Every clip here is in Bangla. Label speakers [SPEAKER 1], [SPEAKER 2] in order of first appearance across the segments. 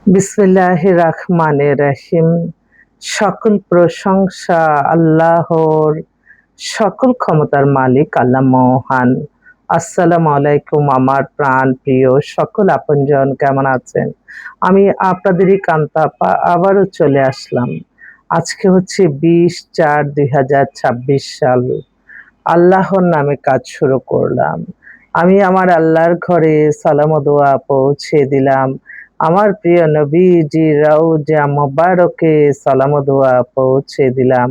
[SPEAKER 1] বিসমিল্লাহির রহমানির রহিম। সকল প্রশংসা আল্লাহর, সকল ক্ষমতার মালিক আল্লাহ মহান। আসসালামু আলাইকুম আমার প্রাণ প্রিয় সকল আপনজন, কেমন আছেন? আমি আপনাদেরই কান্তা আপা আবারও চলে আসলাম। আজকে হচ্ছে 20/4/2026 সাল। আল্লাহর নামে কাজ শুরু করলাম। আমি আমার আল্লাহর ঘরে সালাম ও দোয়া পৌঁছে দিলাম। আমার প্রিয় নবীজির রওজা মোবারকে সালাম ও দোয়া পৌঁছে দিলাম।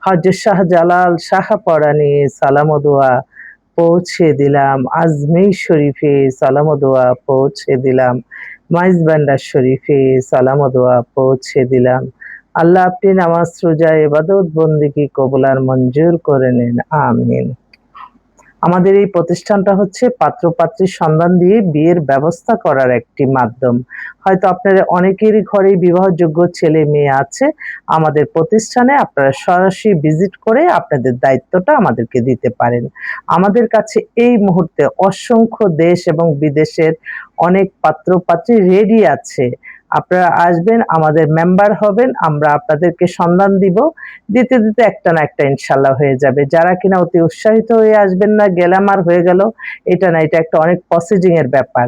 [SPEAKER 1] হযরত শাহজালাল শাহপরাণী সালাম ও দোয়া পৌঁছে দিলাম। আজমির শরীফে সালাম ও দোয়া পৌঁছে দিলাম। মাইজবান্ডার শরীফে সালাম ও দোয়া পৌঁছে দিলাম। আল্লাহ আপনি নামাজ রোজা ইবাদত বন্দেগী কবুল আর মঞ্জুর করে নিন, আমিন। আমাদের এই প্রতিষ্ঠানটা হচ্ছে পাত্র-পাত্রীর সন্ধান দিয়ে বিয়ের ব্যবস্থা করার একটি মাধ্যম। হয়তো আপনাদের অনেকেরই ঘরেই বিবাহযোগ্য ছেলে-মেয়ে আছে। আমাদের প্রতিষ্ঠানে আপনারা সরাসরি ভিজিট করে আপনাদের দায়িত্বটা আমাদেরকে দিতে পারেন। আমাদের কাছে এই মুহূর্তে অসংখ্য দেশ এবং বিদেশের অনেক পাত্র-পাত্রী রেডি আছে। আপনারা আসবেন, আমাদের মেম্বার হবেন, আমরা আপনাদেরকে সন্ধান দিব। দিতে, দিতে একটা না একটা ইনশাআল্লাহ হয়ে যাবে। যারা কিনা অতি উৎসাহিত হয়ে আসবেন না, গেলাম আর হয়ে গেল, এটা না, এটা একটা অনেক প্রসিজিং এর ব্যাপার।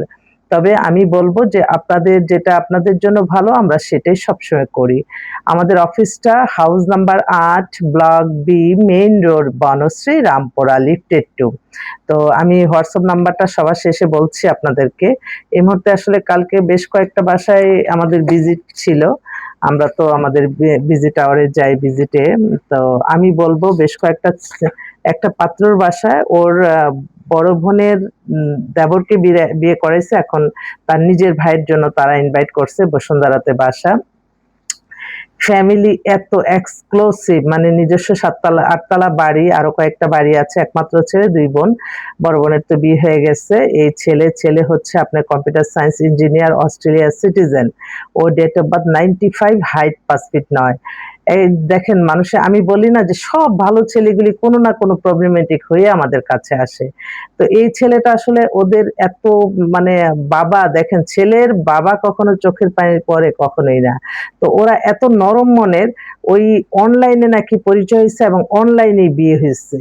[SPEAKER 1] তবে আমি বলব যে আপনাদের যেটা আপনাদের জন্য ভালো আমরা সেটাই সবসময় করি। আমাদের অফিসটা house number ৮ block b main road Banasree Rampura lifted 2। তো আমি হোয়াটসঅ্যাপ নাম্বারটা সবার শেষে বলছি আপনাদেরকে। এই মুহূর্তে আসলে কালকে বেশ কয়েকটা বাসায় আমাদের ভিজিট ছিল। আমরা তো আমাদের ভিজিট আওয়ারে যাই ভিজিটে। তো আমি বলব বেশ কয়েকটা একটা পাত্রর বাসায় ওর বড় বোনের দেবরকে বিয়ে করাইছে। এখন তার নিজের ভাইয়ের জন্য তারা ইনভাইট করছে বসুন্ধরাতে বাসা। ফ্যামিলি এত এক্সক্লুসিভ, মানে নিজস্ব ৭ তলা ৮ তলা বাড়ি, আরো কয়েকটা বাড়ি আছে। একমাত্র ছেলে, ২ বোন। বড় বোনের তো বিয়ে হয়ে গেছে। এই ছেলে হচ্ছে আপনার কম্পিউটার সায়েন্স ইঞ্জিনিয়ার, অস্ট্রেলিয়ার সিটিজেন। ওর date of birth 95, height ৫ feet ৯। এই দেখেন, মানুষে আমি বলি না যে সব ভালো ছেলেগুলি কোনো না কোনো প্রবলেমেটিক হয়ে আমাদের কাছে আসে। তো এই ছেলেটা আসলে ওদের এত, মানে বাবা দেখেন, ছেলের বাবা কখনো চোখের পানি পড়ে কখনোই না। তো ওরা এত নরম মনের, ওই অনলাইনে নাকি পরিচয় হইছে এবং অনলাইনেই বিয়ে হইছে।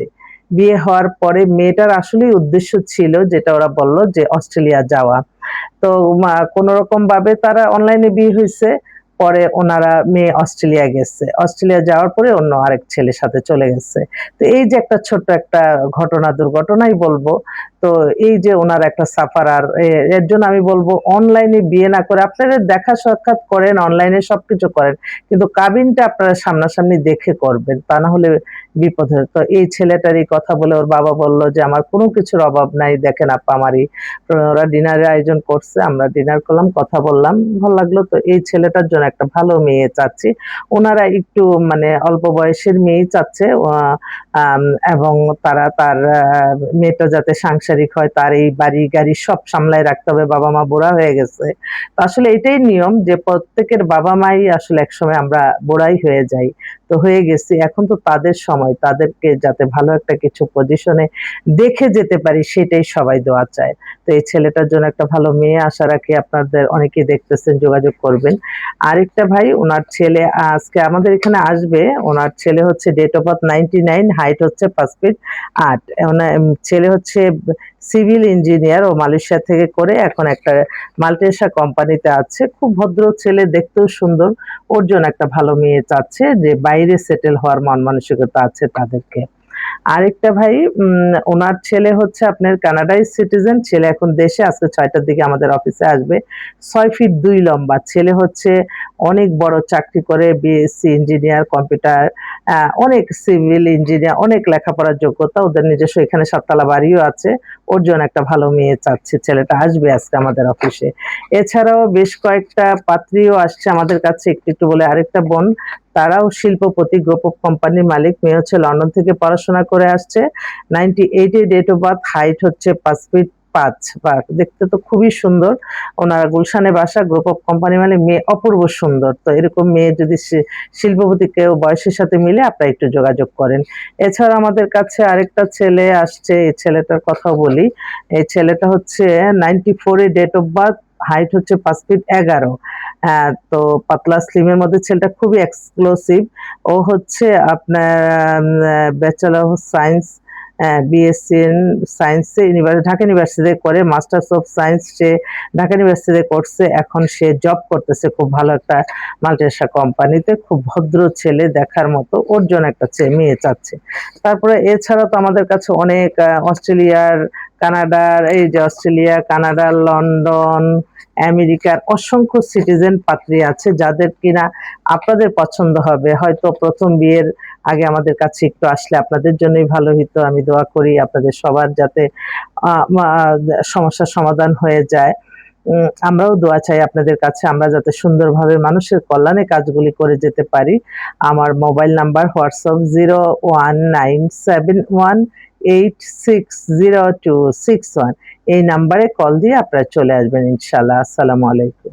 [SPEAKER 1] বিয়ে হওয়ার পরে মেয়েটার আসলেই উদ্দেশ্য ছিল, যেটা ওরা বলল, যে অস্ট্রেলিয়া যাওয়া। তো কোনরকম ভাবে তারা অনলাইনে বিয়ে হইছে। পরে ওনারা মেয়ে অস্ট্রেলিয়া গেছে। অস্ট্রেলিয়া যাওয়ার পরে অন্য আরেক ছেলের সাথে চলে গেছে। তো এই যে একটা ছোট্ট একটা ঘটনা, দুর্ঘটনাই বলবো। তো এই যে ওনার একটা সাফারার, এর জন্য আমি বলবো অনলাইনে বিয়ে না করে আপনারা দেখা সাক্ষাৎ করেন, অনলাইনে সবকিছু করেন। কিন্তু কাবিনটা আপনারা সামনাসামনি দেখে করবেন। তা না হলে বিপদ হয়। তো এই ছেলেটারই কথা বলে ওর বাবা বলল যে, "আমার কোনো কিছুর অভাব নাই। দেখেন আপা আমারই।" ওরা ডিনারের আয়োজন করছে। আমরা ডিনার করলাম, কথা বললাম। ভাল লাগলো। তো এই ছেলেটার জন্য একটা ভালো মেয়ে চাচ্ছি। উনারা একটু মানে অল্প বয়সের মেয়েই চাচ্ছে। আম এবং তারা তার মেয়েটা যাতে সাংসারিক হয়, তার এই বাড়ি-গাড়ি সব সামলায় রাখতে হবে। বাবা-মা বুড়া হয়ে গেছে। তো আসলে এটাই নিয়ম যে প্রত্যেকের বাবা-মাই আসলে একসময় আমরা বুড়াই হয়ে যাই। তো হয়ে গেছি। এখন তো তাদের সময়। তাদেরকে যাতে ভালো একটা কিছু পজিশনে দেখে যেতে পারি সেটাই সবাই দোয়া চায়। তো এই ছেলেটার জন্য একটা ভালো মেয়ে আশা রাখি। আপনাদের অনেকেই দেখতেছেন, যোগাযোগ করবেন। আরেকটা ভাই, উনার ছেলে আজকে আমাদের এখানে আসবে। উনার ছেলে হচ্ছে ডেট অফ বার্থ 99, হাইট হচ্ছে ৫ ফিট ৮। ছেলে হচ্ছে সিভিল ইঞ্জিনিয়ার। ও মালয়েশিয়া থেকে করে এখন একটা মাল্টিনেশনাল কোম্পানিতে আছে। খুব ভদ্র ছেলে, দেখতেও সুন্দর। ওর জন্য একটা ভালো মেয়ে চাচ্ছে, যে বাইরে সেটেল হওয়ার মন মানসিকতা আছে তাদেরকে। আরেকটা ভাই, উনার ছেলে হচ্ছে আপনার কানাডায় সিটিজেন। ছেলে এখন দেশে, আজকে ৬ টার দিকে আমাদের অফিসে আসবে। ৬ ফিট ২ লম্বা। ছেলে হচ্ছে অনেক বড় চাকরি করে, বিএসসি ইঞ্জিনিয়ার, কম্পিউটার, অনেক সিভিল ইঞ্জিনিয়ার, অনেক লেখাপড়ার যোগ্যতা। ওদের নিজস্ব এখানে ৭ তলা বাড়িও আছে। ওর জন্য একটা ভালো মেয়ে চাচ্ছি। ছেলেটা আসবে আজকে আমাদের অফিসে। এছাড়াও বেশ কয়েকটা পাত্রীও আসছে আমাদের কাছে। একটু বলে আরেকটা বোন, তারাও শিল্পপতি, গ্রুপ অফ কোম্পানির মালিক। মেয়ে হচ্ছে লন্ডন থেকে পড়াশোনা করে আসছে। 98 এ ডেট অফ বার্থ, হাইট হচ্ছে ৫ ফিট ৫। দেখতে তো খুবই সুন্দর। ওনার গুলশানে বাসা, গ্রুপ অফ কোম্পানি, মানে মেয়ে অপূর্ব সুন্দর। তো এরকম মেয়ে যদি শিল্পপতি কেউ বয়সের সাথে মিলে, আপনারা একটু যোগাযোগ করেন। এছাড়া আমাদের কাছে আরেকটা ছেলে আসছে, এই ছেলেটার কথাও বলি। এই ছেলেটা হচ্ছে 94 এ ডেট অফ বার্থ, হাইট হচ্ছে ৫ ফিট ১১। হ্যাঁ, তো পাতলা স্লিমের মধ্যে ছেলেটা খুবই এক্সক্লুসিভ। ও হচ্ছে আপনার bachelor of science, BSc in সায়েন্সে ঢাকা ইউনিভার্সিটিতে করে, মাস্টার্স অফ সায়েন্স সে ঢাকা ইউনিভার্সিটিতে করছে। এখন সে জব করতেছে খুব ভালো একটা মাল্টিনেশনাল কোম্পানিতে। খুব ভদ্র ছেলে, দেখার মতো। ওর জন্য একটা মেয়ে চাচ্ছে। তারপরে এছাড়াও তো আমাদের কাছে অনেক অস্ট্রেলিয়ার, কানাডার, এই যে অস্ট্রেলিয়া, কানাডা, লন্ডন, আমেরিকার অসংখ্য সিটিজেন পাত্রী আছে যাদের কিনা আপনাদের পছন্দ হবে। হয়তো প্রথম বিয়ের আগে আমাদের কাছে একটু আসলে আপনাদের জন্যই ভালো হতো। আমি দোয়া করি আপনাদের সবার যাতে সমস্যার সমাধান হয়ে যায়। আমরাও দোয়া চাই আপনাদের কাছে, আমরা যাতে সুন্দরভাবে মানুষের কল্যাণে কাজগুলি করে যেতে পারি। আমার মোবাইল নাম্বার হোয়াটসঅ্যাপ 019718600261। এই নাম্বারে কল দিয়ে আপনারা চলে আসবেন ইনশাআল্লাহ। আসসালামু আলাইকুম।